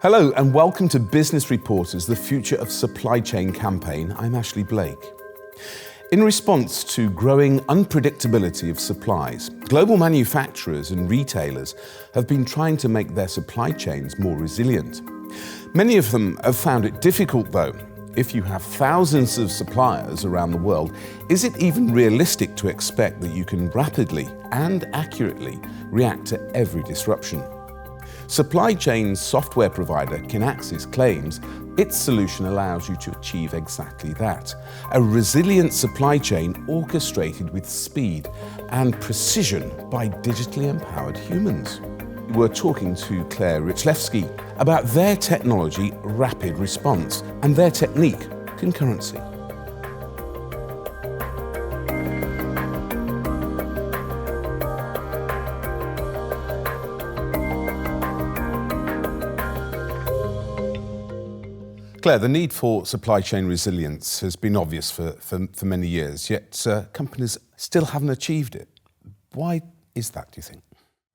Hello and welcome to Business Reporter's The Future of Supply Chain campaign. I'm Ashley Blake. In response to growing unpredictability of supplies, global manufacturers and retailers have been trying to make their supply chains more resilient. Many of them have found it difficult though. If you have thousands of suppliers around the world, is it even realistic to expect that you can rapidly and accurately react to every disruption? Supply chain software provider Kinaxis claims its solution allows you to achieve exactly that. A resilient supply chain orchestrated with speed and precision by digitally empowered humans. We're talking to Claire Rychlewski about their technology, Rapid Response, and their technique, concurrency. Claire, the need for supply chain resilience has been obvious for many years, yet companies still haven't achieved it. Why is that, do you think?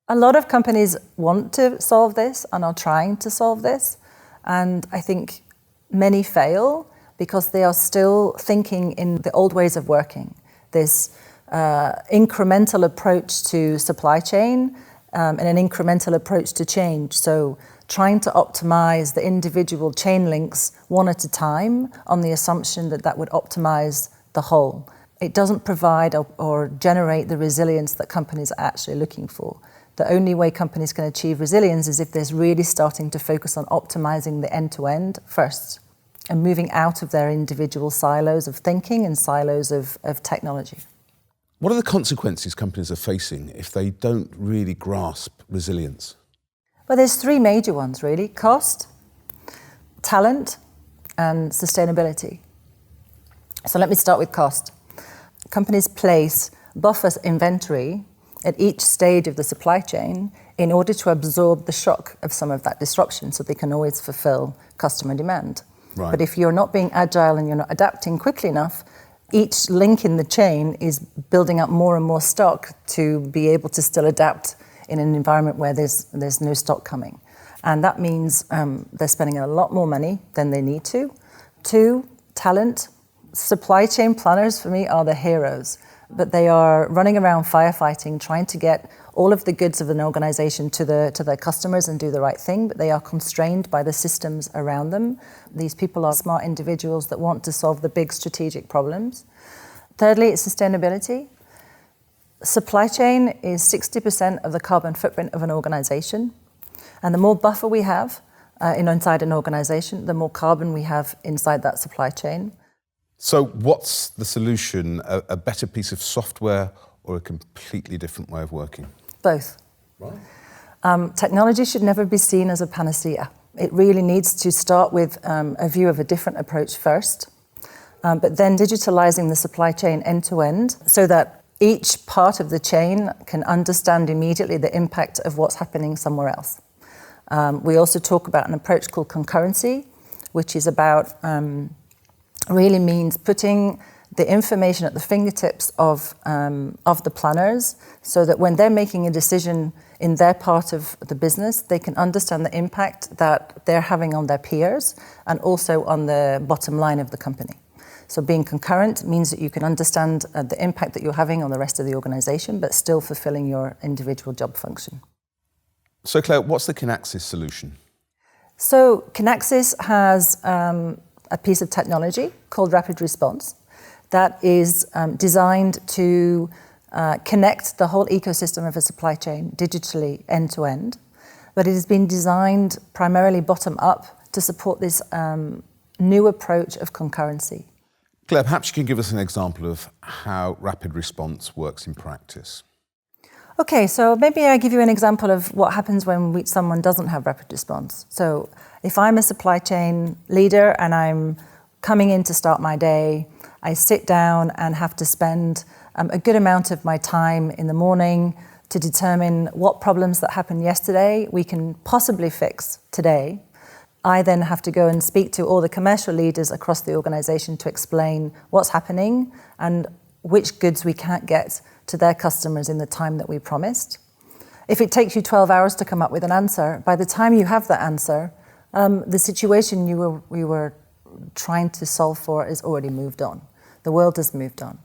A lot of companies want to solve this and are trying to solve this. And I think many fail because they are still thinking in the old ways of working. This incremental approach to supply chain and an incremental approach to change. So trying to optimize the individual chain links one at a time on the assumption that that would optimize the whole. It doesn't provide or generate the resilience that companies are actually looking for. The only way companies can achieve resilience is if they're really starting to focus on optimizing the end-to-end first and moving out of their individual silos of thinking and silos of technology. What are the consequences companies are facing if they don't really grasp resilience? Well, there's three major ones, really: cost, talent, and sustainability. So let me start with cost. Companies place buffer inventory at each stage of the supply chain in order to absorb the shock of some of that disruption so they can always fulfill customer demand. Right. But if you're not being agile and you're not adapting quickly enough, each link in the chain is building up more and more stock to be able to still adapt in an environment where there's no stock coming. And that means they're spending a lot more money than they need to. Two, talent. Supply chain planners, for me, are the heroes. But they are running around firefighting, trying to get all of the goods of an organization to their customers and do the right thing, but they are constrained by the systems around them. These people are smart individuals that want to solve the big strategic problems. Thirdly, it's sustainability. Supply chain is 60% of the carbon footprint of an organization. And the more buffer we have inside an organization, the more carbon we have inside that supply chain. So what's the solution? A better piece of software or a completely different way of working? Both. Right. Technology should never be seen as a panacea. It really needs to start with a view of a different approach first, but then digitalizing the supply chain end to end so that each part of the chain can understand immediately the impact of what's happening somewhere else. We also talk about an approach called concurrency, which is about really means putting the information at the fingertips of the planners so that when they're making a decision in their part of the business, they can understand the impact that they're having on their peers and also on the bottom line of the company. So being concurrent means that you can understand the impact that you're having on the rest of the organization, but still fulfilling your individual job function. So Claire, what's the Kinaxis solution? So Kinaxis has a piece of technology called Rapid Response that is designed to connect the whole ecosystem of a supply chain digitally end to end. But it has been designed primarily bottom up to support this new approach of concurrency. Claire, perhaps you can give us an example of how Rapid Response works in practice. Okay, so maybe I give you an example of what happens when someone doesn't have Rapid Response. So if I'm a supply chain leader and I'm coming in to start my day, I sit down and have to spend a good amount of my time in the morning to determine what problems that happened yesterday we can possibly fix today. I then have to go and speak to all the commercial leaders across the organization to explain what's happening and which goods we can't get to their customers in the time that we promised. If it takes you 12 hours to come up with an answer, by the time you have that answer, The situation we were trying to solve for is already moved on. The world has moved on.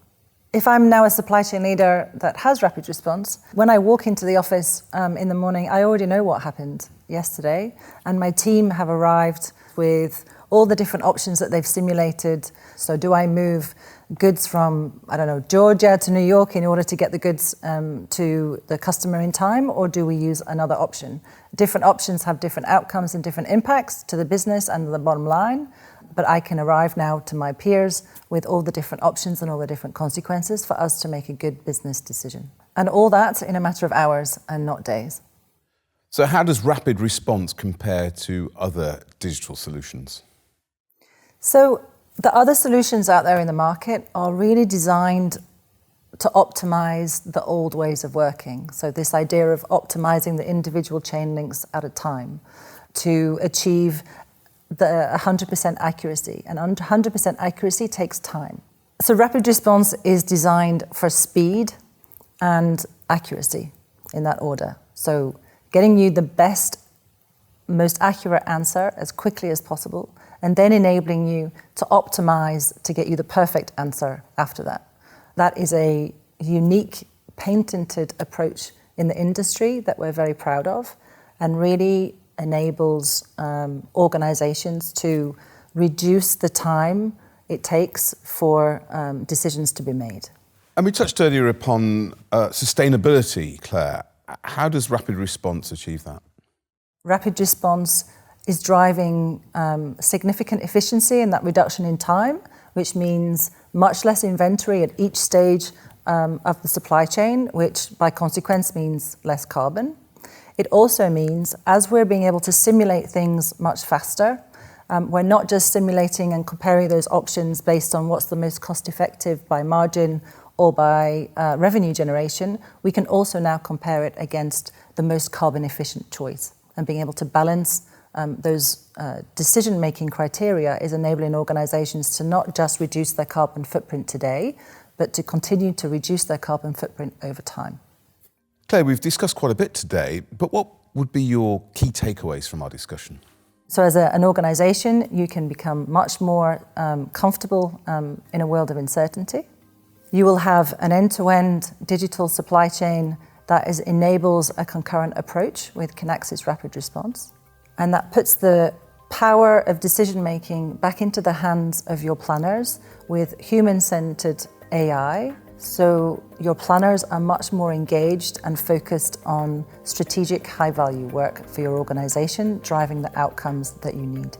If I'm now a supply chain leader that has rapid response, when I walk into the office in the morning, I already know what happened yesterday, and my team have arrived with all the different options that they've simulated. So do I move goods from, I don't know, Georgia to New York in order to get the goods to the customer in time, or do we use another option? Different options have different outcomes and different impacts to the business and the bottom line, but I can arrive now to my peers with all the different options and all the different consequences for us to make a good business decision. And all that in a matter of hours and not days. So how does rapid response compare to other digital solutions? So the other solutions out there in the market are really designed to optimize the old ways of working. So this idea of optimizing the individual chain links at a time to achieve the 100% accuracy. And 100% accuracy takes time. So rapid response is designed for speed and accuracy in that order. So getting you the best, most accurate answer as quickly as possible, and then enabling you to optimize to get you the perfect answer after that. That is a unique, patented approach in the industry that we're very proud of, and really enables organizations to reduce the time it takes for decisions to be made. And we touched earlier upon sustainability, Claire. How does rapid response achieve that? Rapid response is driving significant efficiency and that reduction in time, which means much less inventory at each stage of the supply chain, which by consequence means less carbon. It also means, as we're being able to simulate things much faster, we're not just simulating and comparing those options based on what's the most cost effective by margin or by revenue generation. We can also now compare it against the most carbon efficient choice, and being able to balance those decision-making criteria is enabling organizations to not just reduce their carbon footprint today, but to continue to reduce their carbon footprint over time. Claire, we've discussed quite a bit today, but what would be your key takeaways from our discussion? So as an organization, you can become much more comfortable in a world of uncertainty. You will have an end-to-end digital supply chain that enables a concurrent approach with Kinaxis Rapid Response. And that puts the power of decision-making back into the hands of your planners with human-centered AI. So your planners are much more engaged and focused on strategic high-value work for your organization, driving the outcomes that you need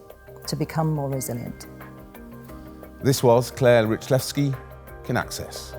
to become more resilient. This was Claire Rychlewski, Kinaxis.